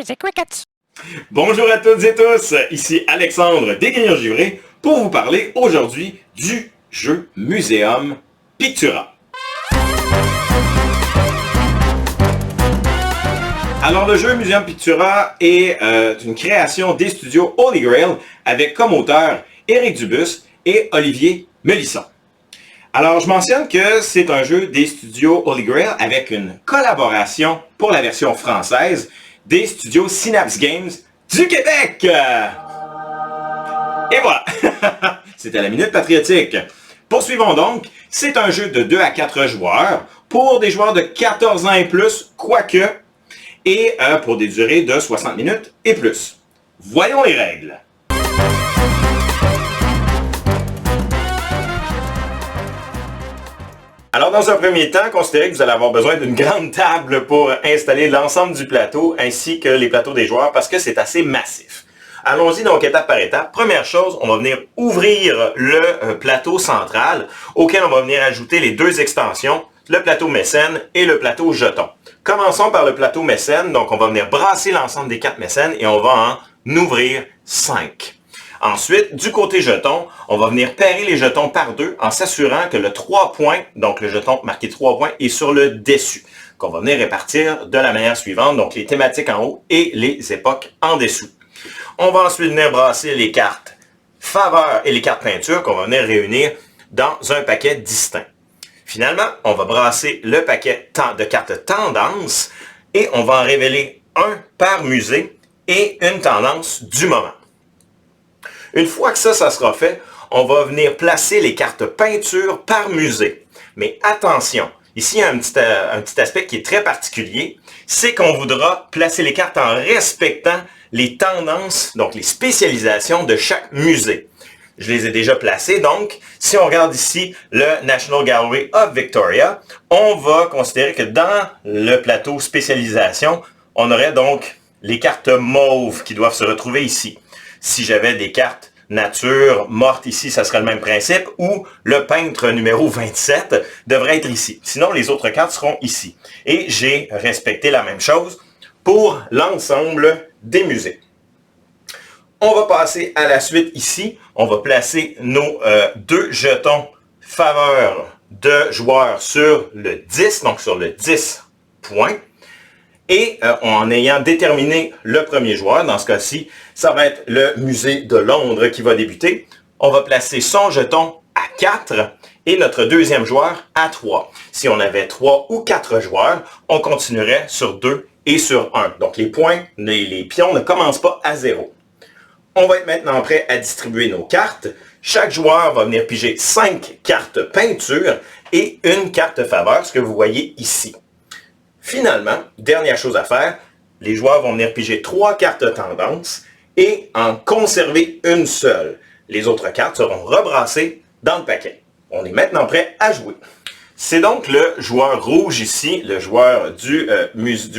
Music Crickets. Bonjour à toutes et tous, ici Alexandre Desgagnons-Givré pour vous parler aujourd'hui du jeu Muséum Pictura. Alors le jeu Muséum Pictura est une création des studios Holy Grail avec comme auteurs Éric Dubus et Olivier Melisson. Alors je mentionne que c'est un jeu des studios Holy Grail avec une collaboration pour la version française des studios Synapse Games du Québec. Et voilà, c'était la Minute Patriotique. Poursuivons donc, c'est un jeu de 2 à 4 joueurs pour des joueurs de 14 ans et plus, quoique, et pour des durées de 60 minutes et plus. Voyons les règles. Alors dans un premier temps, considérez que vous allez avoir besoin d'une grande table pour installer l'ensemble du plateau ainsi que les plateaux des joueurs parce que c'est assez massif. Allons-y donc étape par étape. Première chose, on va venir ouvrir le plateau central auquel on va venir ajouter les deux extensions, le plateau mécène et le plateau jeton. Commençons par le plateau mécène, donc on va venir brasser l'ensemble des 4 mécènes et on va en ouvrir 5. Ensuite, du côté jeton, on va venir pairer les jetons par deux en s'assurant que le 3 points, donc le jeton marqué 3 points, est sur le dessus, qu'on va venir répartir de la manière suivante, donc les thématiques en haut et les époques en dessous. On va ensuite venir brasser les cartes faveur et les cartes peinture qu'on va venir réunir dans un paquet distinct. Finalement, on va brasser le paquet de cartes tendance et on va en révéler un par musée et une tendance du moment. Une fois que ça sera fait, on va venir placer les cartes peinture par musée. Mais attention, ici il y a un petit aspect qui est très particulier, c'est qu'on voudra placer les cartes en respectant les tendances, donc les spécialisations de chaque musée. Je les ai déjà placées, donc si on regarde ici le National Gallery of Victoria, on va considérer que dans le plateau spécialisation, on aurait donc les cartes mauves qui doivent se retrouver ici. Si j'avais des cartes nature morte ici, ça serait le même principe, ou le peintre numéro 27 devrait être ici. Sinon, les autres cartes seront ici. Et j'ai respecté la même chose pour l'ensemble des musées. On va passer à la suite ici. On va placer nos deux jetons faveur de joueurs sur le 10, donc sur le 10 points. Et en ayant déterminé le premier joueur, dans ce cas-ci, ça va être le musée de Londres qui va débuter. On va placer son jeton à 4 et notre deuxième joueur à 3. Si on avait 3 ou 4 joueurs, on continuerait sur 2 et sur 1. Donc les points, les pions ne commencent pas à 0. On va être maintenant prêt à distribuer nos cartes. Chaque joueur va venir piger 5 cartes peinture et une carte faveur, ce que vous voyez ici. Finalement, dernière chose à faire, les joueurs vont venir piger 3 cartes tendance et en conserver une seule. Les autres cartes seront rebrassées dans le paquet. On est maintenant prêt à jouer. C'est donc le joueur rouge ici, le joueur du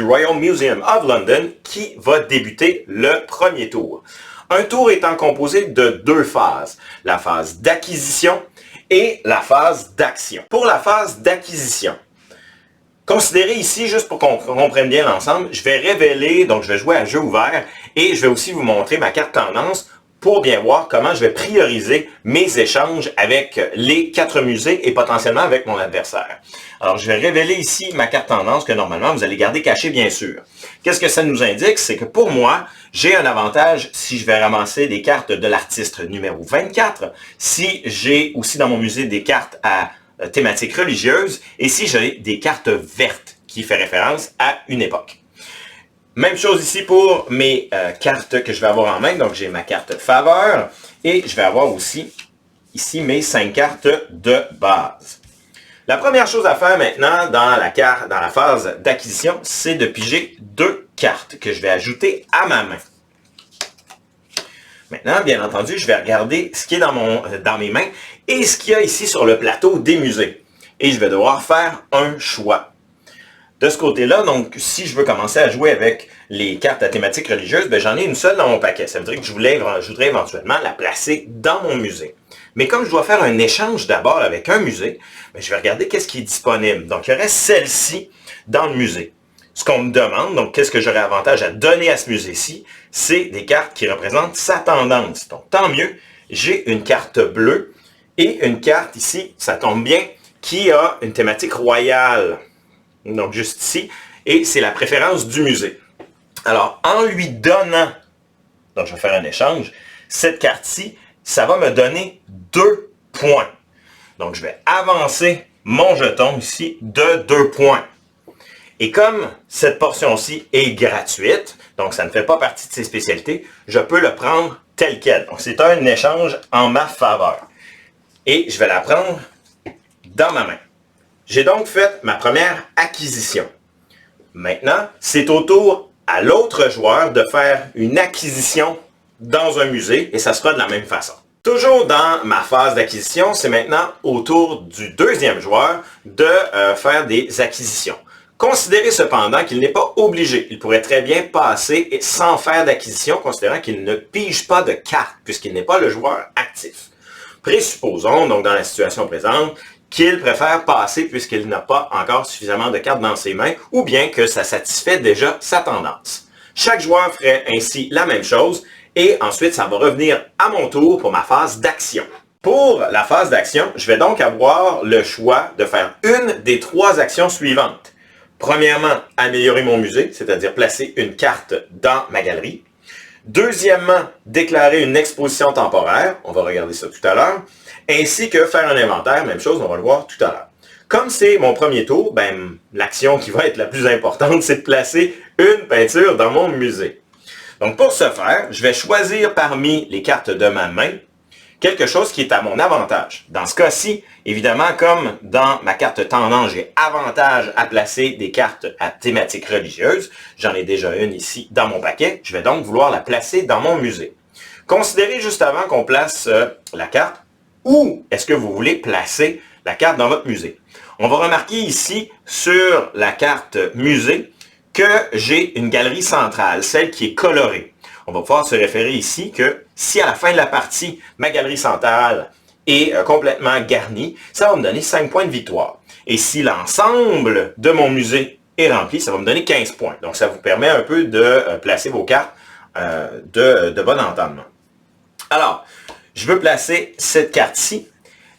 Royal Museum of London, qui va débuter le premier tour. Un tour étant composé de 2 phases, la phase d'acquisition et la phase d'action. Pour la phase d'acquisition, considérez ici, juste pour qu'on comprenne bien l'ensemble, je vais révéler, donc je vais jouer à jeu ouvert et je vais aussi vous montrer ma carte tendance pour bien voir comment je vais prioriser mes échanges avec les 4 musées et potentiellement avec mon adversaire. Alors, je vais révéler ici ma carte tendance que normalement vous allez garder cachée bien sûr. Qu'est-ce que ça nous indique? C'est que pour moi, j'ai un avantage si je vais ramasser des cartes de l'artiste numéro 24, si j'ai aussi dans mon musée des cartes à thématique religieuse, et si j'ai des cartes vertes qui fait référence à une époque. Même chose ici pour mes cartes que je vais avoir en main, donc j'ai ma carte faveur, et je vais avoir aussi ici mes 5 cartes de base. La première chose à faire maintenant dans la phase d'acquisition, c'est de piger 2 cartes que je vais ajouter à ma main. Maintenant, bien entendu, je vais regarder ce qui est dans mes mains et ce qu'il y a ici sur le plateau des musées. Et je vais devoir faire un choix. De ce côté-là, donc, si je veux commencer à jouer avec les cartes à thématique religieuse, ben, j'en ai une seule dans mon paquet. Ça veut dire que je voudrais éventuellement la placer dans mon musée. Mais comme je dois faire un échange d'abord avec un musée, ben, je vais regarder qu'est-ce qui est disponible. Donc, il y aurait celle-ci dans le musée. ce qu'on me demande, donc qu'est-ce que j'aurais avantage à donner à ce musée-ci, c'est des cartes qui représentent sa tendance. Donc tant mieux, j'ai une carte bleue et une carte ici, ça tombe bien, qui a une thématique royale. Donc juste ici, et c'est la préférence du musée. Alors en lui donnant, donc je vais faire un échange, cette carte-ci, ça va me donner 2 points. Donc je vais avancer mon jeton ici de 2 points. Et comme cette portion-ci est gratuite, donc ça ne fait pas partie de ses spécialités, je peux le prendre tel quel. Donc c'est un échange en ma faveur. Et je vais la prendre dans ma main. J'ai donc fait ma première acquisition. Maintenant, c'est au tour à l'autre joueur de faire une acquisition dans un musée et ça sera de la même façon. Toujours dans ma phase d'acquisition, c'est maintenant au tour du deuxième joueur de faire des acquisitions. Considérez cependant qu'il n'est pas obligé. Il pourrait très bien passer sans faire d'acquisition, considérant qu'il ne pige pas de cartes, puisqu'il n'est pas le joueur actif. Présupposons, donc dans la situation présente, qu'il préfère passer puisqu'il n'a pas encore suffisamment de cartes dans ses mains, ou bien que ça satisfait déjà sa tendance. Chaque joueur ferait ainsi la même chose, et ensuite ça va revenir à mon tour pour ma phase d'action. Pour la phase d'action, je vais donc avoir le choix de faire une des 3 actions suivantes. Premièrement, améliorer mon musée, c'est-à-dire placer une carte dans ma galerie. Deuxièmement, déclarer une exposition temporaire, on va regarder ça tout à l'heure, ainsi que faire un inventaire, même chose, on va le voir tout à l'heure. Comme c'est mon premier tour, l'action qui va être la plus importante, c'est de placer une peinture dans mon musée. Donc pour ce faire, je vais choisir parmi les cartes de ma main quelque chose qui est à mon avantage. Dans ce cas-ci, évidemment, comme dans ma carte tendance, j'ai avantage à placer des cartes à thématique religieuse. J'en ai déjà une ici dans mon paquet. Je vais donc vouloir la placer dans mon musée. Considérez juste avant qu'on place la carte, où est-ce que vous voulez placer la carte dans votre musée. On va remarquer ici, sur la carte musée, que j'ai une galerie centrale, celle qui est colorée. On va pouvoir se référer ici que si à la fin de la partie, ma galerie centrale est complètement garnie, ça va me donner 5 points de victoire. Et si l'ensemble de mon musée est rempli, ça va me donner 15 points. Donc ça vous permet un peu de placer vos cartes de bon entendement. Alors, je veux placer cette carte-ci,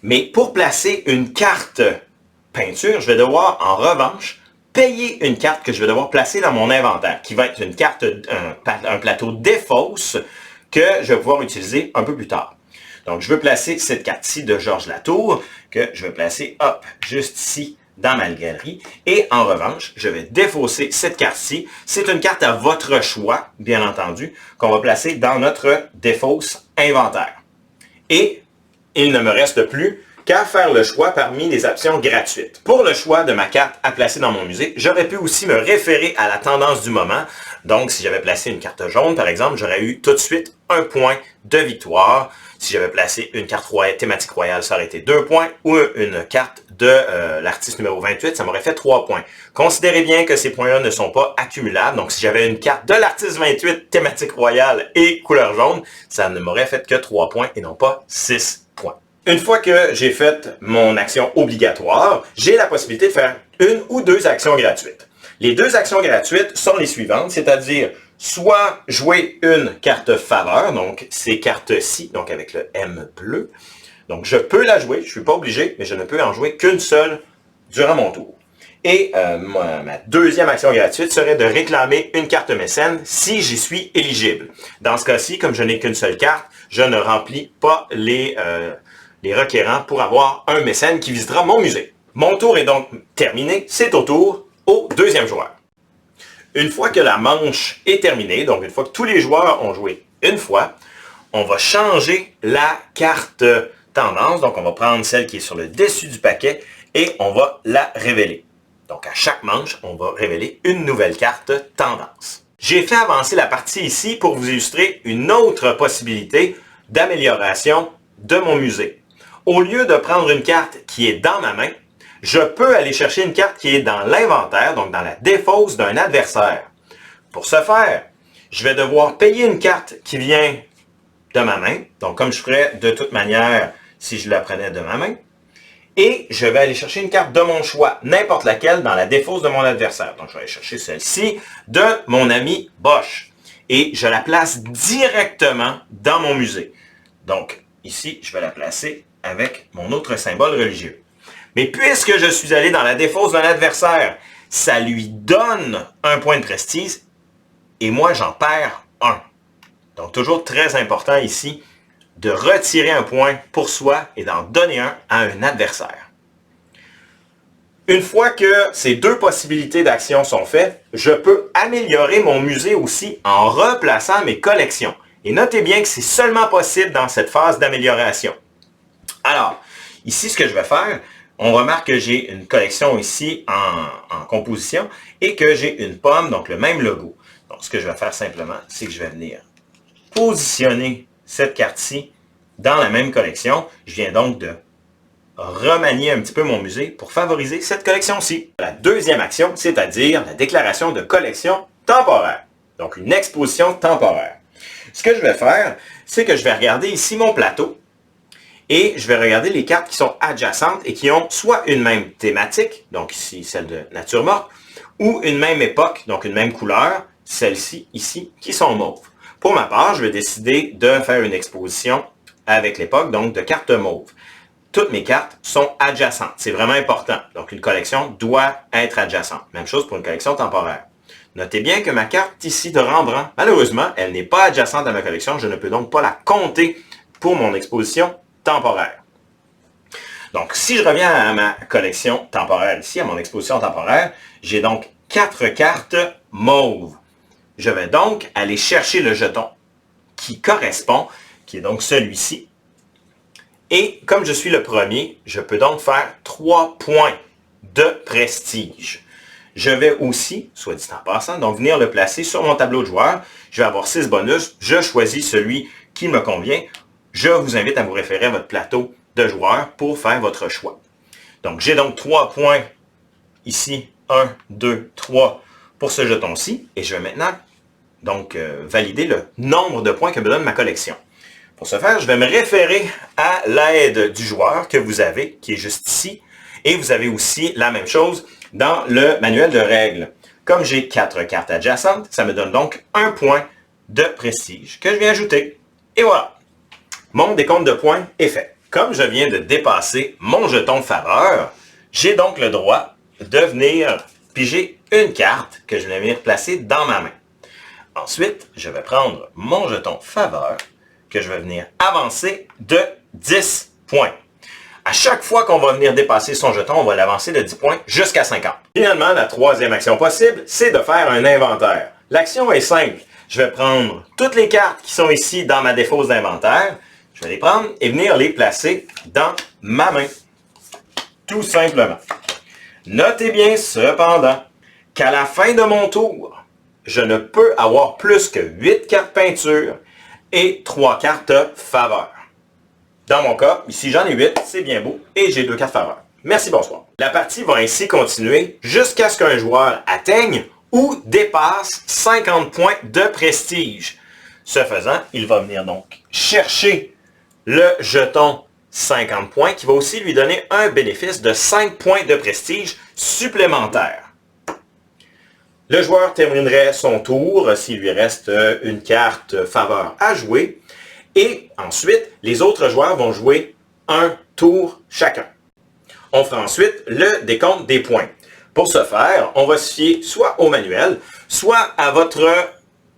mais pour placer une carte peinture, je vais devoir en revanche payer une carte que je vais devoir placer dans mon inventaire, qui va être une carte, un plateau défausse que je vais pouvoir utiliser un peu plus tard. Donc, je veux placer cette carte-ci de Georges Latour, que je vais placer, hop, juste ici, dans ma galerie. Et en revanche, je vais défausser cette carte-ci. C'est une carte à votre choix, bien entendu, qu'on va placer dans notre défausse inventaire. Et il ne me reste plus qu'à faire le choix parmi les options gratuites. Pour le choix de ma carte à placer dans mon musée, j'aurais pu aussi me référer à la tendance du moment. Donc, si j'avais placé une carte jaune, par exemple, j'aurais eu tout de suite 1 point de victoire. Si j'avais placé une carte thématique royale, ça aurait été 2 points. Ou une carte de l'artiste numéro 28, ça m'aurait fait 3 points. Considérez bien que ces points-là ne sont pas accumulables. Donc, si j'avais une carte de l'artiste 28, thématique royale et couleur jaune, ça ne m'aurait fait que 3 points et non pas 6 points. Une fois que j'ai fait mon action obligatoire, j'ai la possibilité de faire 1 ou 2 actions gratuites. Les 2 actions gratuites sont les suivantes, c'est-à-dire soit jouer une carte faveur, donc ces cartes-ci, donc avec le M bleu. Donc je peux la jouer, je ne suis pas obligé, mais je ne peux en jouer qu'une seule durant mon tour. Et ma deuxième action gratuite serait de réclamer une carte mécène si j'y suis éligible. Dans ce cas-ci, comme je n'ai qu'une seule carte, je ne remplis pas les requérants pour avoir un mécène qui visitera mon musée. Mon tour est donc terminé, c'est au tour au deuxième joueur. Une fois que la manche est terminée, donc une fois que tous les joueurs ont joué une fois, on va changer la carte tendance, donc on va prendre celle qui est sur le dessus du paquet et on va la révéler. Donc à chaque manche, on va révéler une nouvelle carte tendance. J'ai fait avancer la partie ici pour vous illustrer une autre possibilité d'amélioration de mon musée. Au lieu de prendre une carte qui est dans ma main, je peux aller chercher une carte qui est dans l'inventaire, donc dans la défausse d'un adversaire. Pour ce faire, je vais devoir payer une carte qui vient de ma main, donc comme je ferais de toute manière si je la prenais de ma main. Et je vais aller chercher une carte de mon choix, n'importe laquelle, dans la défausse de mon adversaire. Donc, je vais aller chercher celle-ci de mon ami Bosch. Et je la place directement dans mon musée. Donc, ici, je vais la placer avec mon autre symbole religieux. Mais puisque je suis allé dans la défausse d'un adversaire, ça lui donne un point de prestige et moi, j'en perds un. Donc, toujours très important ici de retirer un point pour soi et d'en donner un à un adversaire. Une fois que ces deux possibilités d'action sont faites, je peux améliorer mon musée aussi en replaçant mes collections. Et notez bien que c'est seulement possible dans cette phase d'amélioration. Alors, ici, ce que je vais faire, on remarque que j'ai une collection ici en composition et que j'ai une pomme, donc le même logo. Donc, ce que je vais faire simplement, c'est que je vais venir positionner cette carte-ci dans la même collection. Je viens donc de remanier un petit peu mon musée pour favoriser cette collection-ci. La deuxième action, c'est-à-dire la déclaration de collection temporaire. Donc, une exposition temporaire. Ce que je vais faire, c'est que je vais regarder ici mon plateau et je vais regarder les cartes qui sont adjacentes et qui ont soit une même thématique, donc ici celle de nature morte, ou une même époque, donc une même couleur, celle-ci, ici, qui sont mauves. Pour ma part, je vais décider de faire une exposition avec l'époque, donc de cartes mauves. Toutes mes cartes sont adjacentes. C'est vraiment important. Donc, une collection doit être adjacente. Même chose pour une collection temporaire. Notez bien que ma carte ici de Rembrandt, malheureusement, elle n'est pas adjacente à ma collection. Je ne peux donc pas la compter pour mon exposition temporaire. Donc, si je reviens à ma collection temporaire ici, à mon exposition temporaire, j'ai donc 4 cartes mauves. Je vais donc aller chercher le jeton qui correspond, qui est donc celui-ci. Et comme je suis le premier, je peux donc faire 3 points de prestige. Je vais aussi, soit dit en passant, donc venir le placer sur mon tableau de joueur. Je vais avoir 6 bonus. Je choisis celui qui me convient. Je vous invite à vous référer à votre plateau de joueurs pour faire votre choix. Donc, j'ai donc 3 points ici. 1, 2, 3 pour ce jeton-ci. Et je vais maintenant donc valider le nombre de points que me donne ma collection. Pour ce faire, je vais me référer à l'aide du joueur que vous avez, qui est juste ici. Et vous avez aussi la même chose dans le manuel de règles. Comme j'ai 4 cartes adjacentes, ça me donne donc 1 point de prestige que je viens ajouter. Et voilà! Mon décompte de points est fait. Comme je viens de dépasser mon jeton faveur, j'ai donc le droit de venir piger une carte que je vais venir placer dans ma main. Ensuite, je vais prendre mon jeton faveur que je vais venir avancer de 10 points. À chaque fois qu'on va venir dépasser son jeton, on va l'avancer de 10 points jusqu'à 50. Finalement, la troisième action possible, c'est de faire un inventaire. L'action est simple. Je vais prendre toutes les cartes qui sont ici dans ma défausse d'inventaire. Je vais les prendre et venir les placer dans ma main. Tout simplement. Notez bien cependant qu'à la fin de mon tour, je ne peux avoir plus que 8 cartes peinture et 3 cartes faveur. Dans mon cas, ici j'en ai 8, c'est bien beau, et j'ai 2 cartes faveur. Merci, bonsoir. La partie va ainsi continuer jusqu'à ce qu'un joueur atteigne ou dépasse 50 points de prestige. Ce faisant, il va venir donc chercher le jeton 50 points qui va aussi lui donner un bénéfice de 5 points de prestige supplémentaires. Le joueur terminerait son tour s'il lui reste une carte faveur à jouer. Et ensuite, les autres joueurs vont jouer un tour chacun. On fera ensuite le décompte des points. Pour ce faire, on va se fier soit au manuel, soit à votre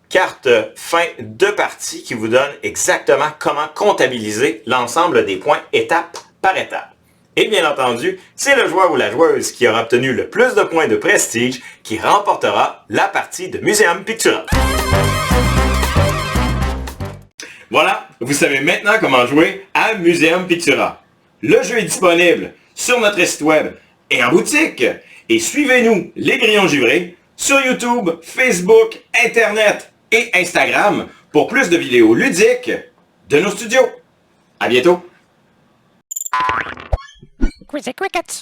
carte fin de partie qui vous donne exactement comment comptabiliser l'ensemble des points étape par étape. Et bien entendu, c'est le joueur ou la joueuse qui aura obtenu le plus de points de prestige qui remportera la partie de Muséum Pictura. Voilà, vous savez maintenant comment jouer à Muséum Pictura. Le jeu est disponible sur notre site web et en boutique. Et suivez-nous, les Grillons Givrés, sur YouTube, Facebook, Internet et Instagram pour plus de vidéos ludiques de nos studios. À bientôt! Quizzy Crickets!